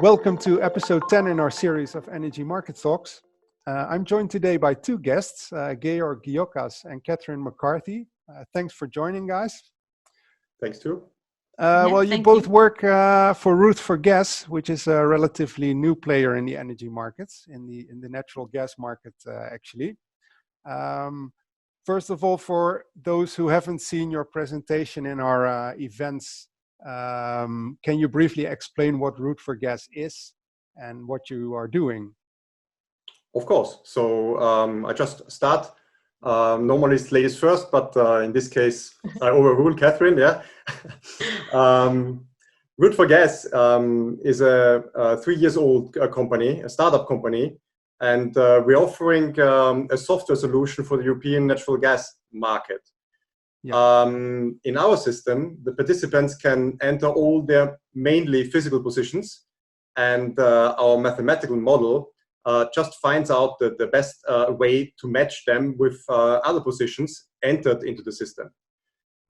Welcome to episode 10 in our series of Energy Market Talks. I'm joined today by two guests, Georg Giokas and Kathrin McCarthy. Thanks for joining, guys. Thanks too. Well, you both work for Route4Gas, which is a relatively new player in the energy markets, in the natural gas market, actually. First of all, for those who haven't seen your presentation in our events, can you briefly explain what Route4Gas is and what you are doing? Of course. So I just start. Normally it's ladies first, but in this case I overrule Kathrin. Yeah. Route4Gas is a 3-year-old company, a startup company, and we're offering a software solution for the European natural gas market. Yeah. In our system, the participants can enter all their mainly physical positions, and our mathematical model just finds out the best way to match them with other positions entered into the system.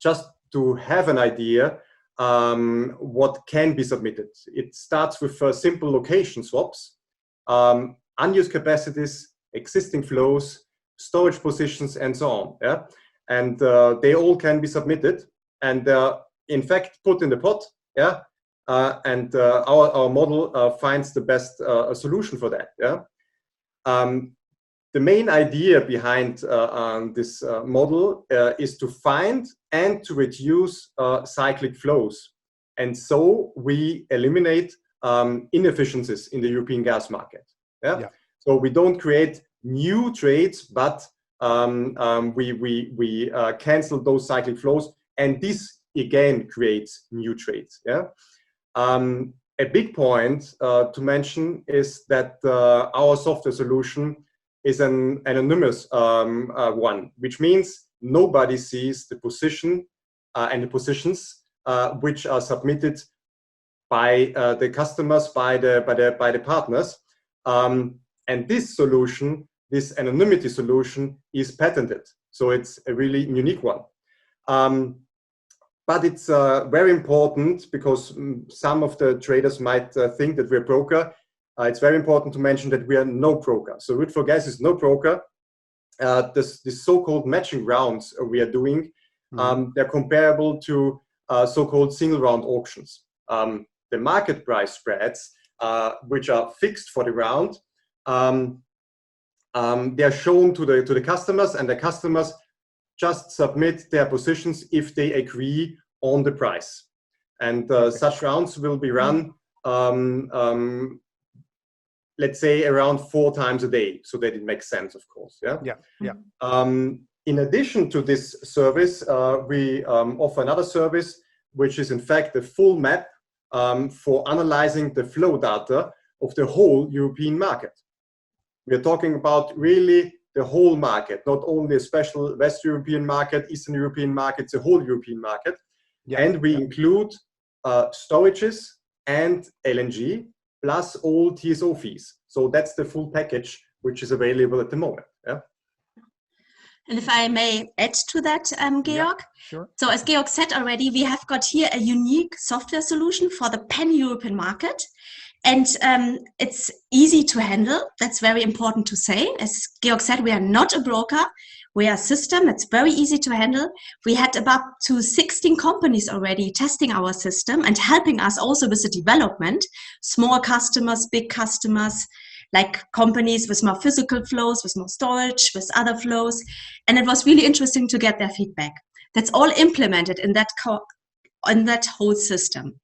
Just to have an idea what can be submitted. It starts with simple location swaps, unused capacities, existing flows, storage positions, and so on. Yeah? And they all can be submitted and in fact put in the pot. Yeah. And our model finds the best solution for that. Yeah. The main idea behind this model is to find and to reduce cyclic flows, and so we eliminate inefficiencies in the European gas market. Yeah? Yeah. So we don't create new trades, but we cancel those cyclic flows, and this again creates new trades. Yeah. A big point to mention is that our software solution is an anonymous one, which means nobody sees the position and the positions which are submitted by the customers, by the partners, and this solution, this anonymity solution, is patented, so it's a really unique one. But it's very important because some of the traders might think that we're a broker. It's very important to mention that we are no broker. So Route4Gas is no broker. This so-called matching rounds we are doing, they're comparable to so-called single round auctions. The market price spreads, which are fixed for the round, they are shown to the customers, and the customers just submit their positions if they agree on the price. And such rounds will be run, let's say, around 4 times a day, so that it makes sense, of course. Yeah. Yeah. Yeah. In addition to this service, we offer another service, which is in fact the full map for analyzing the flow data of the whole European market. We are talking about really the whole market, not only a special West European market, Eastern European market, the whole European market. Yeah. And we include storages and LNG, plus all TSO fees. So that's the full package which is available at the moment. Yeah. And if I may add to that, Georg. Yeah, sure. So as Georg said already, we have got here a unique software solution for the pan-European market. And it's easy to handle. That's very important to say. As Georg said, we are not a broker. We are a system. It's very easy to handle. We had about 16 companies already testing our system and helping us also with the development. Small customers, big customers, like companies with more physical flows, with more storage, with other flows. And it was really interesting to get their feedback. That's all implemented in that whole system.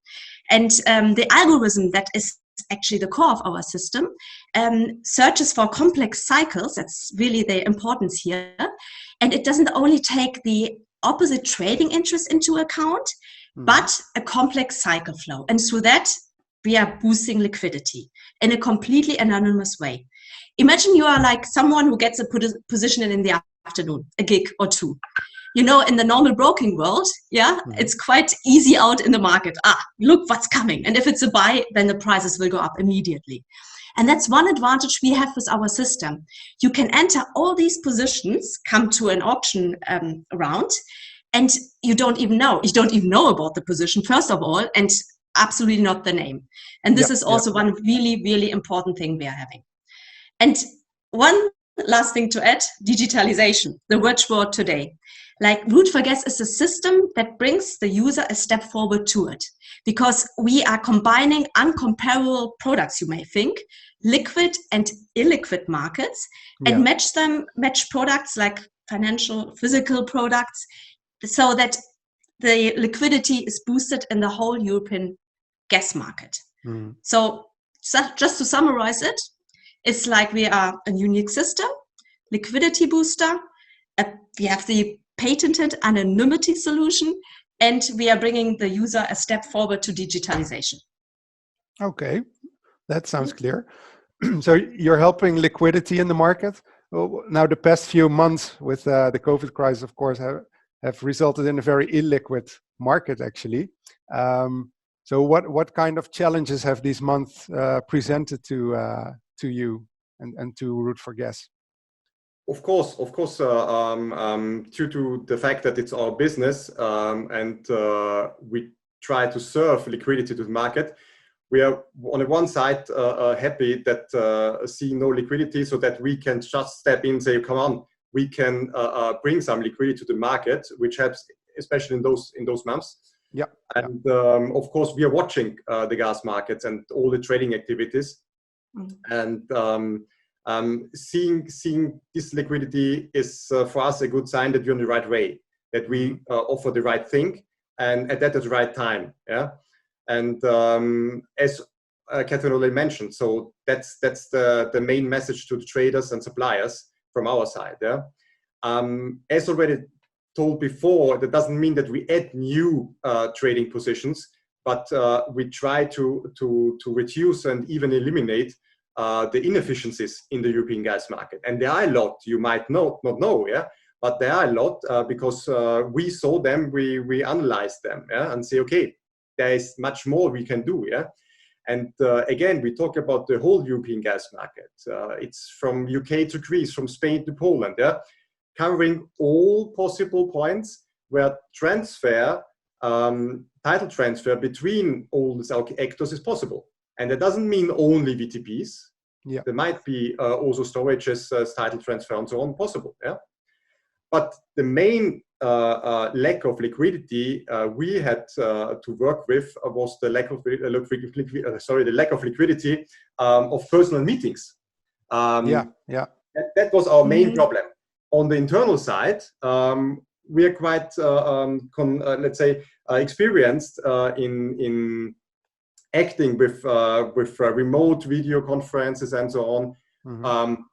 And the algorithm that is actually the core of our system, searches for complex cycles. That's really the importance here. And it doesn't only take the opposite trading interest into account, but a complex cycle flow. And through that, we are boosting liquidity in a completely anonymous way. Imagine you are like someone who gets a position in the afternoon, a gig or two. You know, in the normal broking world, yeah, it's quite easy out in the market. Look what's coming. And if it's a buy, then the prices will go up immediately. And that's one advantage we have with our system. You can enter all these positions, come to an auction round, and you don't even know. You don't even know about the position, first of all. And absolutely not the name. And this is also one really, really important thing we are having. And one last thing to add, digitalization, the watchword today. Like Route4Gas is a system that brings the user a step forward to it, because we are combining uncomparable products, you may think, liquid and illiquid markets, and match products like financial, physical products, so that the liquidity is boosted in the whole European gas market. So just to summarize it, it's like we are a unique system, liquidity booster, we have the patented anonymity solution, and we are bringing the user a step forward to digitalization. Okay, that sounds clear. So you're helping liquidity in the market. Well, now the past few months with the COVID crisis, of course, have resulted in a very illiquid market, actually. So what kind of challenges have these months presented to you and to Route4Gas? Of course, due to the fact that it's our business and we try to serve liquidity to the market, we are on the one side happy that see no liquidity, so that we can just step in and say, come on, we can bring some liquidity to the market, which helps, especially in those months. Yeah. And of course, we are watching the gas markets and all the trading activities, and seeing this liquidity is for us a good sign that we're on the right way, that we offer the right thing and at the right time. Yeah. And as Kathrin already mentioned, so that's the main message to the traders and suppliers from our side. Yeah. As already told before, that doesn't mean that we add new trading positions, but we try to reduce and even eliminate the inefficiencies in the European gas market. And there are a lot, you might not know, yeah, but there are a lot because we saw them, we analyzed them, yeah, and say, okay, there is much more we can do, yeah. And again, we talk about the whole European gas market. It's from UK to Greece, from Spain to Poland, yeah, covering all possible points where transfer, title transfer between all these actors is possible. And that doesn't mean only VTPs. Yeah. There might be also storages, title transfer, and so on possible. Yeah. But the main lack of liquidity we had to work with was the lack of liquidity of personal meetings. That was our main problem. On the internal side, we are quite, let's say, experienced in acting with remote video conferences and so on.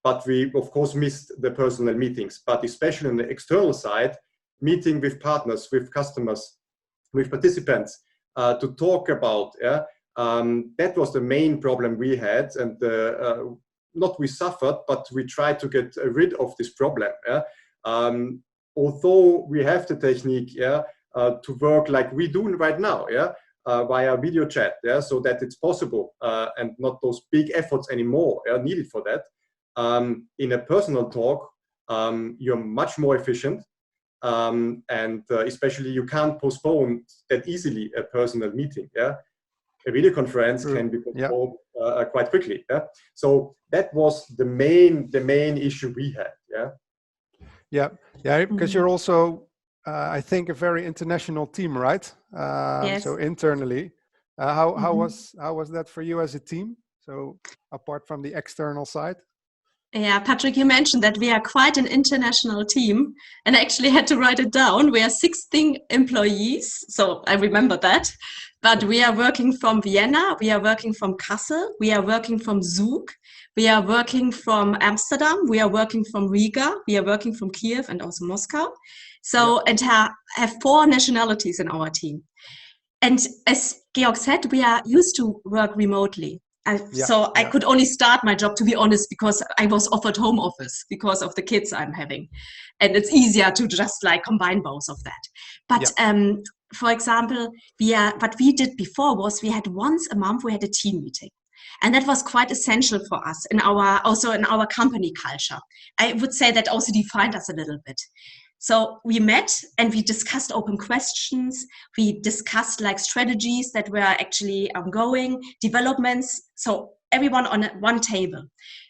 But we, of course, missed the personal meetings. But especially on the external side, meeting with partners, with customers, with participants to talk about, that was the main problem we had. And not we suffered, but we tried to get rid of this problem. Although we have the technique to work like we do right now, via video chat, so that it's possible and not those big efforts anymore needed for that. In a personal talk, you're much more efficient, and especially you can't postpone that easily a personal meeting. A video conference can be postponed quite quickly. So that was the main issue we had. Because you're also I think a very international team, right? Yes. So internally, how was that for you as a team? So apart from the external side. Yeah, Patrick, you mentioned that we are quite an international team, and I actually had to write it down. We are 16 employees, so I remember that. But we are working from Vienna, we are working from Kassel, we are working from Zug, we are working from Amsterdam, we are working from Riga, we are working from Kiev and also Moscow. So, and have 4 nationalities in our team. And as Georg said, we are used to work remotely. So I could only start my job, to be honest, because I was offered home office because of the kids I'm having. And it's easier to just like combine both of that. But for example, what we did before was we had once a month, we had a team meeting. And that was quite essential for us also in our company culture. I would say that also defined us a little bit. So we met and we discussed open questions. We discussed like strategies that were actually ongoing, developments. So everyone on one table,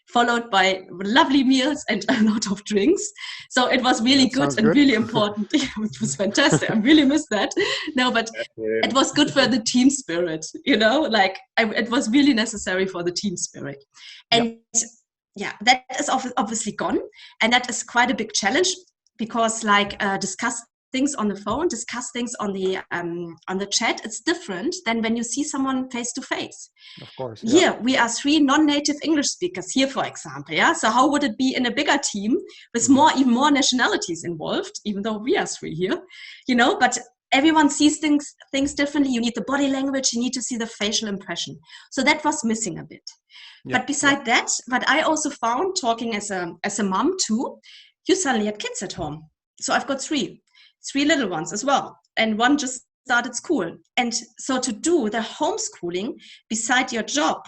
followed by lovely meals and a lot of drinks. So it was really good and really important. It was fantastic. I really missed that. No, but it was good for the team spirit, you know, like it was really necessary for the team spirit. And yeah, that is obviously gone. And that is quite a big challenge because like discuss things on the phone, discuss things on the chat, it's different than when you see someone face to face. Of course. Here we are 3 non-native English speakers here, for example. Yeah. So how would it be in a bigger team with even more nationalities involved, even though we are 3 here, you know, but everyone sees things differently. You need the body language, you need to see the facial impression. So that was missing a bit. But beside that, what I also found talking as a mom too, you suddenly had kids at home. So I've got 3 little ones as well. And one just started school. And so to do the homeschooling beside your job,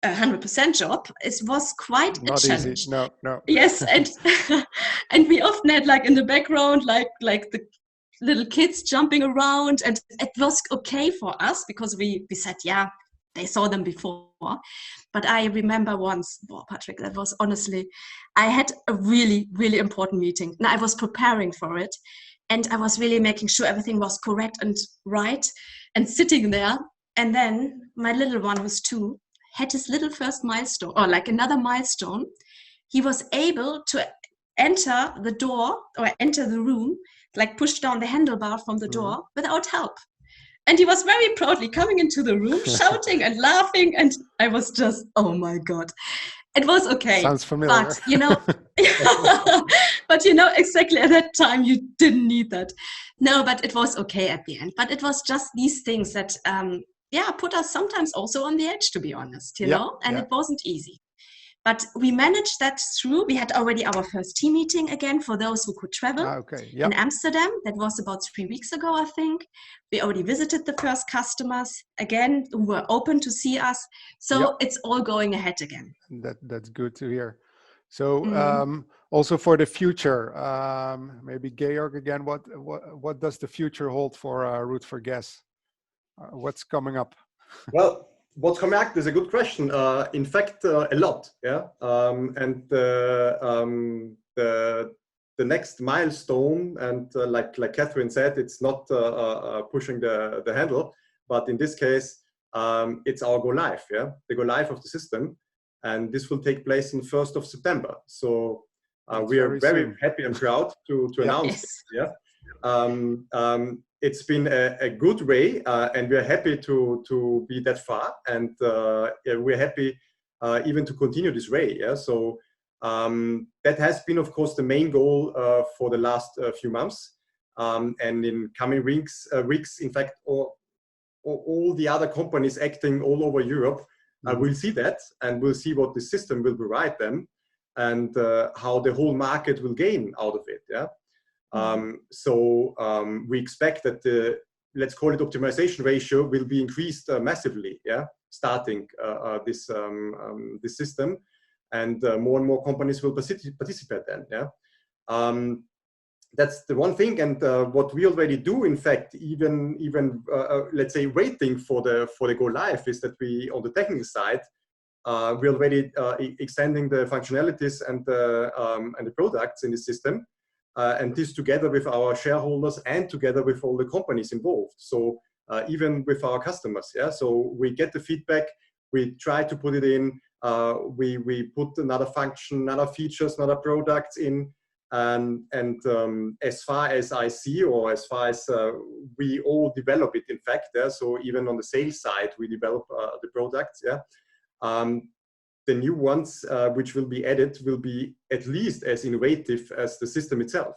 100% job, was quite not a challenge. Easy. No. Yes. And and we often had like in the background, like the little kids jumping around. And it was okay for us because we said, yeah, they saw them before. But I remember once, Patrick, that was honestly, I had a really, really important meeting. Now I was preparing for it. And I was really making sure everything was correct and right and sitting there. And then my little one, who's 2, had his little first milestone or like another milestone. He was able to enter the door or enter the room, like push down the handlebar from the door without help. And he was very proudly coming into the room, shouting and laughing. And I was just, oh my God. It was okay. Sounds familiar. But, you know, but, you know, exactly at that time, you didn't need that. No, but it was okay at the end. But it was just these things that, put us sometimes also on the edge, to be honest, you know, and it wasn't easy. But we managed that through. We had already our first team meeting again for those who could travel in Amsterdam. That was about 3 weeks ago, I think. We already visited the first customers again who were open to see us. So it's all going ahead again. That's good to hear. So also for the future, maybe Georg again, what does the future hold for Route4Gas? What's coming up? Well, what's coming up is a good question. In fact, a lot, and the next milestone, and like Kathrin said, it's not pushing the handle, but in this case, it's our go live, the go live of the system, and this will take place on 1st of September. So we are very happy and proud to announce this. It's been a good way, and we're happy to be that far, and we're happy even to continue this way. So that has been, of course, the main goal for the last few months, and in coming weeks, in fact, all the other companies acting all over Europe will see that, and we'll see what the system will provide them, and how the whole market will gain out of it. So we expect that the, let's call it, optimization ratio will be increased massively, starting this system, and more and more companies will participate then. That's the one thing, and what we already do, in fact, even let's say waiting for the go live, is that we, on the technical side, we're already extending the functionalities and the products in the system. And this together with our shareholders and together with all the companies involved. So even with our customers, so we get the feedback, we try to put it in, we put another function, another features, another products in, and as far as I see, or as far as we all develop it, in fact, so even on the sales side, we develop the products, the new ones which will be added will be at least as innovative as the system itself.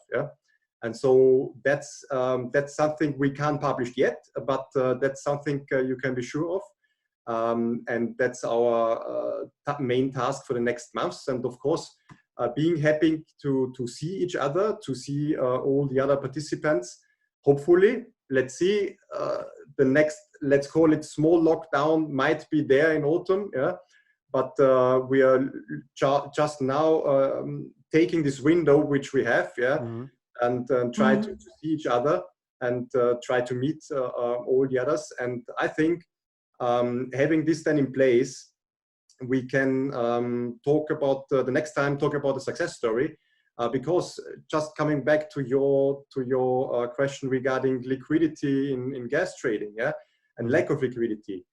And so that's something we can't publish yet, but that's something you can be sure of. And that's our main task for the next months. And of course, being happy to see each other, to see all the other participants. Hopefully, let's see, the next, let's call it, small lockdown might be there in autumn. But we are just now taking this window which we have, and try to see each other and try to meet all the others. And I think having this then in place, we can talk about the next time, talk about the success story. Because just coming back to your question regarding liquidity in gas trading, yeah, and lack of liquidity,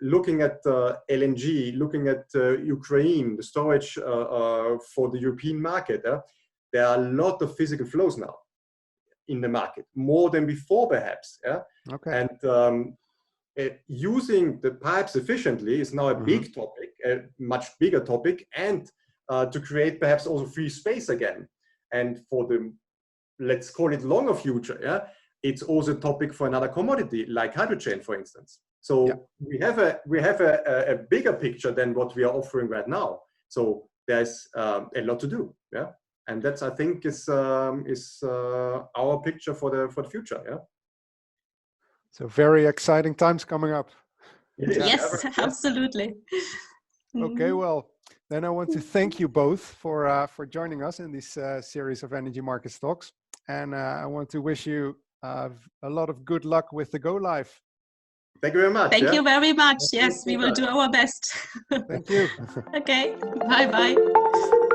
looking at LNG, looking at Ukraine, the storage for the European market, there are a lot of physical flows now in the market, more than before perhaps. Yeah? Okay. And using the pipes efficiently is now a big topic, a much bigger topic, and to create perhaps also free space again. And for the, let's call it longer future, yeah, it's also a topic for another commodity like hydrogen, for instance. So we have a bigger picture than what we are offering right now. So there's a lot to do, yeah. And that's, I think, is our picture for the future, yeah. So very exciting times coming up. Yes, absolutely. Okay, well, then I want to thank you both for joining us in this series of Energy Markets Talks. And I want to wish you a lot of good luck with the go live. Thank you very much. Thank you very much. Yes, we will do our best. Thank you. Okay, bye-bye.